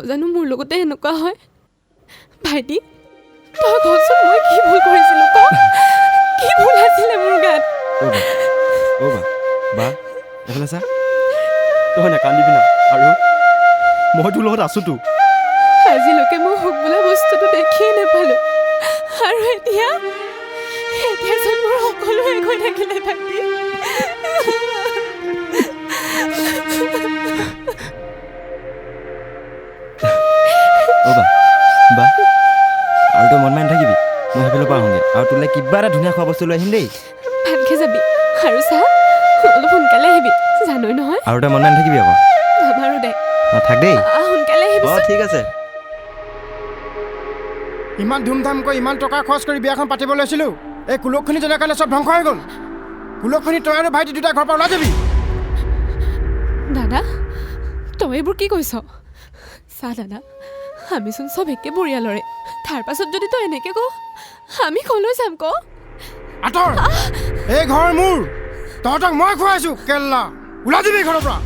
জানো মোৰ লগতে এনেকুৱা হয় ভাইটি তই কচোন মই কি ভুল কৰিছিলোঁ ক কি ভুল আছিলে মোৰ গাত বা এইফালে চা তই নাকান্দিবি না আৰু মই তোৰ লগত আছোতো আজিলৈকে মই সুখ বোলা বস্তুটো দেখিয়ে নাপালোঁ আৰু এতিয়া চোন মোৰ সকলো শেষ হৈ থাকিলে ভাইটি বা আৰু তই মন মাৰি নাথাকিবি মই সেইফালৰ পৰা আহোঁগৈ আৰু তোলৈ কিবা এটা ধুনীয়া খোৱা বস্তু লৈ আহিম দেই ভালকৈ যাবি আৰু চা অলপ সোনকালে আহিবি জানই নহয় আৰু তই মন মাৰি নাথাকিবি আকৌ যাম আৰু দে থাক দেই সোনকালে আহিবি ঠিক আছে ইমান ধুমধামকৈ ইমান টকা খৰচ কৰি বিয়াখন পাতিব লৈছিলোঁ এই কুলকখনি জনাৰ কাৰণে চব ধ্বংস হৈ গ'ল কুলকখনি তই আৰু ভাইটি দুটা ঘৰৰ পৰা ওলাই যাবি দাদা তই এইবোৰ কি কৈছ চা দাদা আমিচোন চব একে পৰিয়ালৰে তাৰ পাছত যদি তই এনেকৈ কওঁ আমি কলৈ যাম ক আঁতৰ এই ঘৰ মোৰ তহঁতক মই খুৱাইছোঁ কেল্লা ওলাই যাবি ঘৰৰ পৰা